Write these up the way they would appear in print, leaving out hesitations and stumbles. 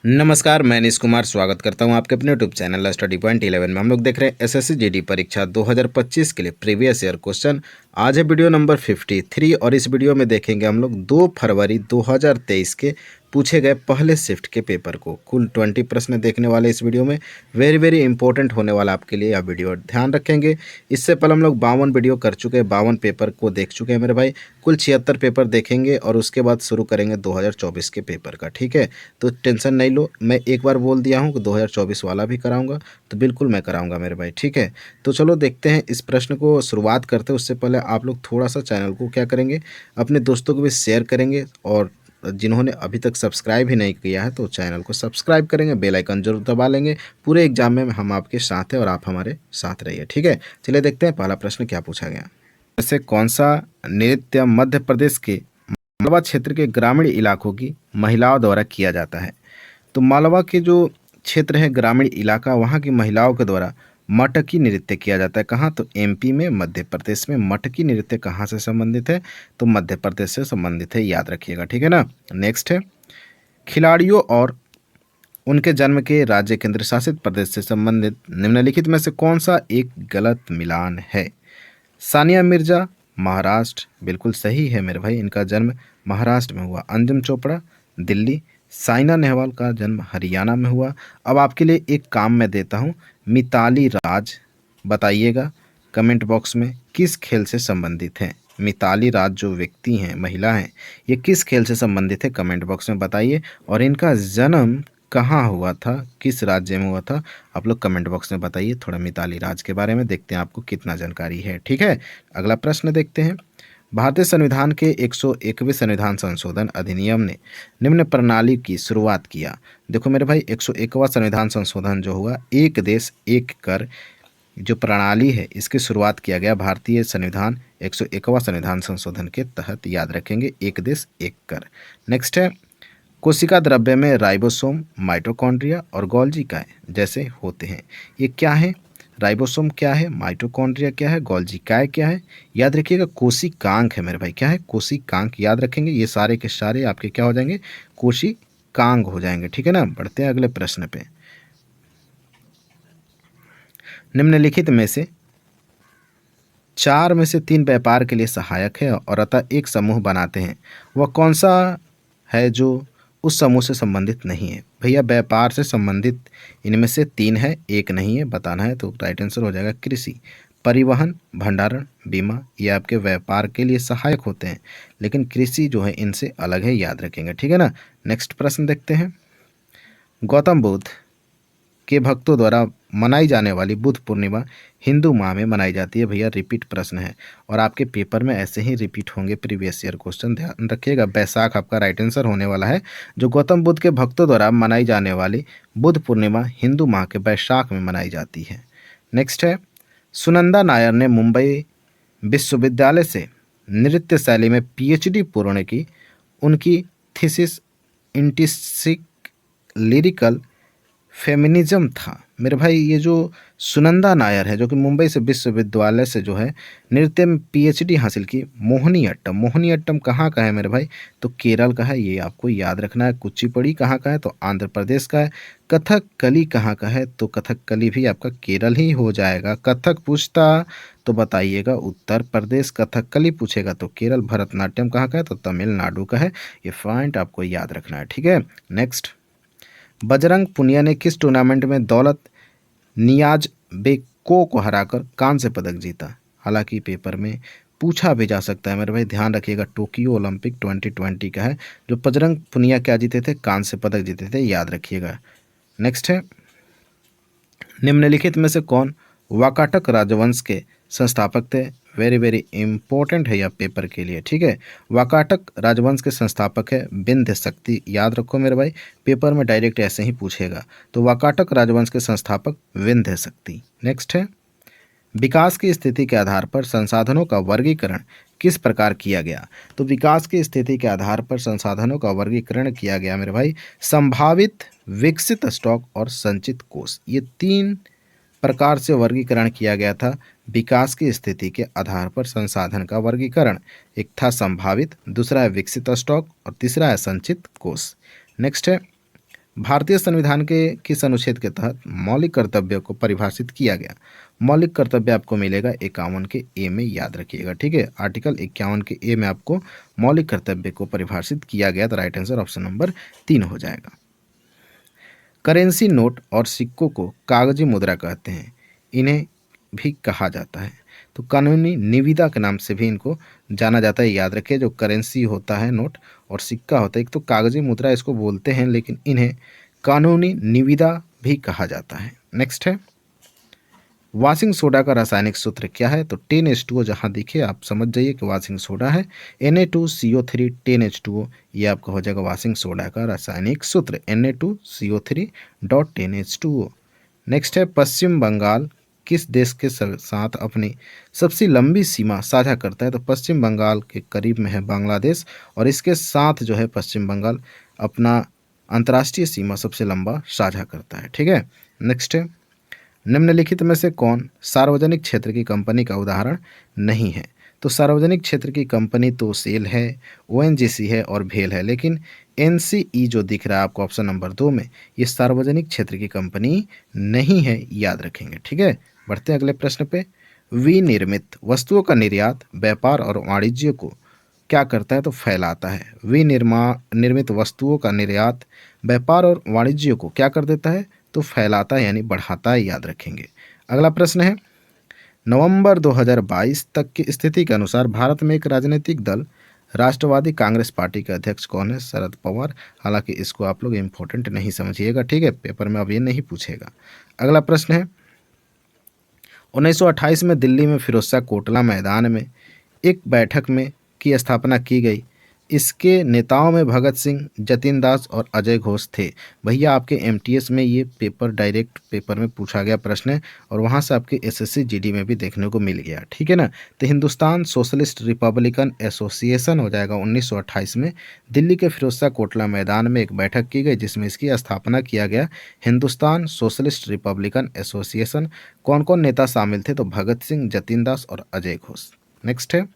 नमस्कार, मैं नीश कुमार स्वागत करता हूं आपके अपने यूट्यूब चैनल स्टडी पॉइंट 11 में। हम लोग देख रहे हैं एसएससी जीडी परीक्षा 2025 के लिए प्रीवियस ईयर क्वेश्चन। आज है वीडियो नंबर 53 और इस वीडियो में देखेंगे हम लोग 2 फरवरी 2023 के पूछे गए पहले शिफ्ट के पेपर को। कुल 20 प्रश्न देखने वाले इस वीडियो में। वेरी वेरी इंपॉर्टेंट होने वाला आपके लिए यह वीडियो, ध्यान रखेंगे। इससे पहले हम लोग 52 वीडियो कर चुके हैं, 52 पेपर को देख चुके हैं मेरे भाई। कुल 76 पेपर देखेंगे और उसके बाद शुरू करेंगे 2024 के पेपर का, ठीक है। तो टेंशन नहीं लो, मैं एक बार बोल दिया हूँ कि 2024 वाला भी कराऊंगा, तो बिल्कुल मैं कराऊंगा मेरे भाई, ठीक है। तो चलो देखते हैं इस प्रश्न को, शुरुआत करते हैं। उससे पहले आप लोग थोड़ा सा चैनल को क्या करेंगे, अपने दोस्तों को भी शेयर करेंगे, और जिन्होंने अभी तक सब्सक्राइब ही नहीं किया है तो चैनल को सब्सक्राइब करेंगे, बेल आइकन जरूर दबा लेंगे। पूरे एग्जाम में हम आपके साथ हैं और आप हमारे साथ रहिए, ठीक है। चलिए देखते हैं पहला प्रश्न क्या पूछा गया। जैसे कौन सा नृत्य मध्य प्रदेश के मालवा क्षेत्र के ग्रामीण इलाकों की महिलाओं द्वारा किया जाता है। तो मालवा के जो क्षेत्र है, ग्रामीण इलाका, वहाँ की महिलाओं के द्वारा मटकी नृत्य किया जाता है। कहाँ? तो एमपी में, मध्य प्रदेश में। मटकी नृत्य कहाँ से संबंधित है? तो मध्य प्रदेश से संबंधित है, याद रखिएगा, ठीक है ना। नेक्स्ट है, खिलाड़ियों और उनके जन्म के राज्य केंद्र शासित प्रदेश से संबंधित निम्नलिखित में से कौन सा एक गलत मिलान है? सानिया मिर्जा महाराष्ट्र, बिल्कुल सही है मेरे भाई, इनका जन्म महाराष्ट्र में हुआ। अंजुम चोपड़ा दिल्ली। साइना नेहवाल का जन्म हरियाणा में हुआ। अब आपके लिए एक काम मैं देता हूँ, मिताली राज बताइएगा कमेंट बॉक्स में किस खेल से संबंधित हैं। मिताली राज जो व्यक्ति हैं, महिला हैं, ये किस खेल से संबंधित है, कमेंट बॉक्स में बताइए। और इनका जन्म कहाँ हुआ था, किस राज्य में हुआ था, आप लोग कमेंट बॉक्स में बताइए। थोड़ा मिताली राज के बारे में देखते हैं आपको कितना जानकारी है, ठीक है। अगला प्रश्न देखते हैं। भारतीय संविधान के 101वें संविधान संशोधन अधिनियम ने निम्न प्रणाली की शुरुआत किया। देखो मेरे भाई, 101वां संविधान संशोधन जो हुआ, एक देश एक कर जो प्रणाली है, इसकी शुरुआत किया गया भारतीय संविधान 101वां संविधान संशोधन के तहत, याद रखेंगे, एक देश एक कर। नेक्स्ट है, कोशिका द्रव्य में राइबोसोम, माइटोकॉन्ड्रिया और गोल्जी काय जैसे होते हैं। ये क्या है? राइबोसोम क्या है, माइटोकॉन्ड्रिया क्या है, गोल्जी काय क्या है? याद रखिएगा, कोशिकांक है मेरे भाई। क्या है? कोशिकांक, याद रखेंगे। ये सारे के सारे आपके क्या हो जाएंगे? कोशिकांक हो जाएंगे, ठीक है ना। बढ़ते हैं अगले प्रश्न पे। निम्नलिखित में से 4 में से 3 व्यापार के लिए सहायक है और अतः एक समूह बनाते हैं। वह कौन सा है जो उस समूह से संबंधित नहीं है? भैया व्यापार से संबंधित इनमें से 3 है, एक नहीं है, बताना है। तो राइट आंसर हो जाएगा कृषि, परिवहन, भंडारण, बीमा। ये आपके व्यापार के लिए सहायक होते हैं, लेकिन कृषि जो है इनसे अलग है, याद रखेंगे, ठीक है ना। नेक्स्ट प्रश्न देखते हैं। गौतम बुद्ध के भक्तों द्वारा मनाई जाने वाली बुद्ध पूर्णिमा हिंदू माह में मनाई जाती है। भैया रिपीट प्रश्न है और आपके पेपर में ऐसे ही रिपीट होंगे प्रीवियस ईयर क्वेश्चन, ध्यान रखिएगा। बैसाख आपका राइट आंसर होने वाला है। जो गौतम बुद्ध के भक्तों द्वारा मनाई जाने वाली बुद्ध पूर्णिमा हिंदू माह के बैसाख में मनाई जाती है। नेक्स्ट है, सुनंदा नायर ने मुंबई विश्वविद्यालय से नृत्य शैली में पीएचडी पूर्ण की। उनकी थीसिस इंटिसिक लिरिकल फेमिनिज्म था। मेरे भाई, ये जो सुनंदा नायर है, जो कि मुंबई से विश्वविद्यालय से जो है नृत्य में पीएचडी हासिल की, मोहिनीअट्टम। मोहिनीअट्टम कहाँ का है मेरे भाई? तो केरल का है, ये आपको याद रखना है। कुचिपुड़ी कहाँ का है? तो आंध्र प्रदेश का है। कथकली कहाँ का है? तो कथकली भी आपका केरल ही हो जाएगा। कथक पूछता तो बताइएगा उत्तर प्रदेश, कथकली पूछेगा तो केरल। भरतनाट्यम कहाँ का है? तो तमिलनाडु का है। ये पॉइंट आपको याद रखना है, ठीक है। नेक्स्ट, बजरंग पुनिया ने किस टूर्नामेंट में दौलत नियाज बेको को हराकर कांस्य पदक जीता? हालांकि पेपर में पूछा भी जा सकता है मेरे भाई, ध्यान रखिएगा। टोक्यो ओलंपिक 2020 का है। जो बजरंग पुनिया क्या जीते थे? कांस्य पदक जीते थे, याद रखिएगा। नेक्स्ट है, निम्नलिखित में से कौन वाकाटक राजवंश के संस्थापक थे? वेरी वेरी इंपॉर्टेंट है यह पेपर के लिए, ठीक है। वाकाटक राजवंश के संस्थापक है विंध्य शक्ति, याद रखो मेरे भाई, पेपर में डायरेक्ट ऐसे ही पूछेगा। तो वाकाटक राजवंश के संस्थापक विंध्य शक्ति। नेक्स्ट है, विकास की स्थिति के आधार पर संसाधनों का वर्गीकरण किस प्रकार किया गया? तो विकास की स्थिति के आधार पर संसाधनों का वर्गीकरण किया गया मेरे भाई, संभावित, विकसित स्टॉक और संचित कोष, ये 3 प्रकार से वर्गीकरण किया गया था। विकास की स्थिति के आधार पर संसाधन का वर्गीकरण, एक था संभावित, दूसरा है विकसित स्टॉक और तीसरा है संचित कोष। नेक्स्ट है, भारतीय संविधान के किस अनुच्छेद के तहत मौलिक कर्तव्यों को परिभाषित किया गया? मौलिक कर्तव्य आपको मिलेगा 51 के ए में, याद रखिएगा, ठीक है। आर्टिकल 51 के ए में आपको मौलिक कर्तव्य को परिभाषित किया गया। तो राइट आंसर ऑप्शन नंबर 3 हो जाएगा। करेंसी नोट और सिक्कों को कागजी मुद्रा कहते हैं, इन्हें भी कहा जाता है। तो कानूनी निविदा के नाम से भी इनको जाना जाता है, याद रखिए। जो करेंसी होता है नोट और सिक्का होता है, एक तो कागजी मुद्रा इसको बोलते हैं, लेकिन इन्हें कानूनी निविदा भी कहा जाता है। नेक्स्ट है, वॉशिंग सोडा का रासायनिक सूत्र क्या है? तो 10H2O जहाँ दिखे आप समझ जाइए कि वॉशिंग सोडा है। Na2CO3 10H2O, ये आपका हो जाएगा वॉशिंग सोडा का रासायनिक सूत्र, Na2CO3.10H2O। नेक्स्ट है, पश्चिम बंगाल किस देश के साथ अपनी सबसे लंबी सीमा साझा करता है? तो पश्चिम बंगाल के करीब में है बांग्लादेश, और इसके साथ जो है पश्चिम बंगाल अपना अंतर्राष्ट्रीय सीमा सबसे लंबा साझा करता है, ठीक है। नेक्स्ट है, निम्नलिखित में से कौन सार्वजनिक क्षेत्र की कंपनी का उदाहरण नहीं है? तो सार्वजनिक क्षेत्र की कंपनी तो सेल है, ओएनजीसी है और भेल है, लेकिन एनसीई जो दिख रहा है आपको ऑप्शन नंबर 2 में, ये सार्वजनिक क्षेत्र की कंपनी नहीं है, याद रखेंगे, ठीक है। बढ़ते हैं अगले प्रश्न पे। विनिर्मित वस्तुओं का निर्यात व्यापार और वाणिज्य को क्या करता है? तो फैलाता है। निर्मित वस्तुओं का निर्यात व्यापार और वाणिज्य को क्या कर देता है? तो फैलाता है, यानी बढ़ाता है, याद रखेंगे। अगला प्रश्न है, नवंबर 2022 तक की स्थिति के अनुसार भारत में एक राजनीतिक दल राष्ट्रवादी कांग्रेस पार्टी के अध्यक्ष कौन है? शरद पवार। हालांकि इसको आप लोग इम्पोर्टेंट नहीं समझिएगा, ठीक है, पेपर में अब ये नहीं पूछेगा। अगला प्रश्न है, 1928 में दिल्ली में फिरोजशाह कोटला मैदान में एक बैठक में की स्थापना की गई। इसके नेताओं में भगत सिंह, जतिन दास और अजय घोष थे। भैया आपके एमटीएस में ये पेपर डायरेक्ट पेपर में पूछा गया प्रश्न है, और वहाँ से आपके एसएससी जीडी में भी देखने को मिल गया, ठीक है ना। तो हिंदुस्तान सोशलिस्ट रिपब्लिकन एसोसिएशन हो जाएगा 1928 में दिल्ली के फिरोजशाह कोटला मैदान में एक बैठक की गई, जिसमें इसकी स्थापना किया गया, हिंदुस्तान सोशलिस्ट रिपब्लिकन एसोसिएशन। कौन कौन नेता शामिल थे? तो भगत सिंह, जतिन दास और अजय घोष। नेक्स्ट है,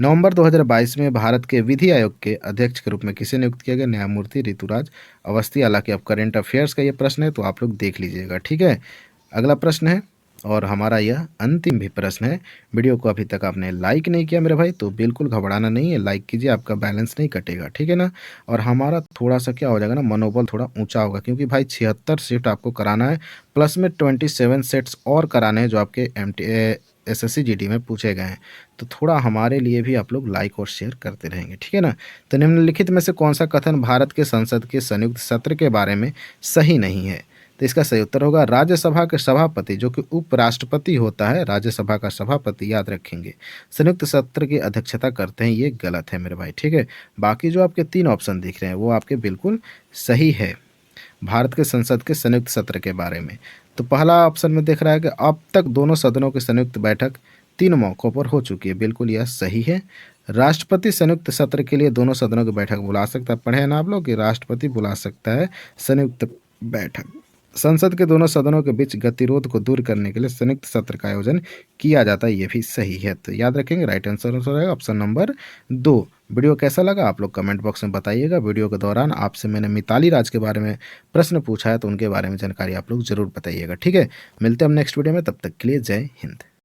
नवंबर 2022 में भारत के विधि आयोग के अध्यक्ष के रूप में किसे नियुक्त किया गया? न्यायमूर्ति ऋतुराज अवस्थी। हालांकि अब करंट अफेयर्स का ये प्रश्न है, तो आप लोग देख लीजिएगा, ठीक है। अगला प्रश्न है, और हमारा यह अंतिम भी प्रश्न है। वीडियो को अभी तक आपने लाइक नहीं किया मेरे भाई, तो बिल्कुल घबराना नहीं है, लाइक कीजिए, आपका बैलेंस नहीं कटेगा, ठीक है ना। और हमारा थोड़ा सा क्या हो जाएगा ना, मनोबल थोड़ा ऊंचा होगा, क्योंकि भाई 76 शिफ्ट आपको कराना है, प्लस में 27 सेट्स और कराने हैं जो आपके एसएससी जीडी में पूछे गए हैं। तो थोड़ा हमारे लिए भी आप लोग लाइक और शेयर करते रहेंगे, ठीक है ना। तो निम्नलिखित में से कौन सा कथन भारत के संसद के संयुक्त सत्र के बारे में सही नहीं है? तो इसका सही उत्तर होगा, राज्यसभा के सभापति जो कि उपराष्ट्रपति होता है, राज्यसभा का सभापति, याद रखेंगे, संयुक्त सत्र की अध्यक्षता करते हैं। ये गलत है मेरे भाई, ठीक है। बाकी जो आपके 3 ऑप्शन दिख रहे हैं वो आपके बिल्कुल सही है भारत के संसद के संयुक्त सत्र के बारे में। तो पहला ऑप्शन में देख रहा है कि अब तक दोनों सदनों की संयुक्त बैठक 3 मौक़ों पर हो चुकी है, बिल्कुल यह सही है। राष्ट्रपति संयुक्त सत्र के लिए दोनों सदनों की बैठक बुला सकता है, पढ़े ना आप लोग कि राष्ट्रपति बुला सकता है संयुक्त बैठक। संसद के दोनों सदनों के बीच गतिरोध को दूर करने के लिए संयुक्त सत्र का आयोजन किया जाता है, ये भी सही है। तो याद रखेंगे, राइट आंसर हो जाएगा ऑप्शन नंबर 2। वीडियो कैसा लगा आप लोग कमेंट बॉक्स में बताइएगा। वीडियो के दौरान आपसे मैंने मिताली राज के बारे में प्रश्न पूछा है, तो उनके बारे में जानकारी आप लोग जरूर बताइएगा, ठीक है। मिलते हैं हम नेक्स्ट वीडियो में, तब तक के लिए जय हिंद।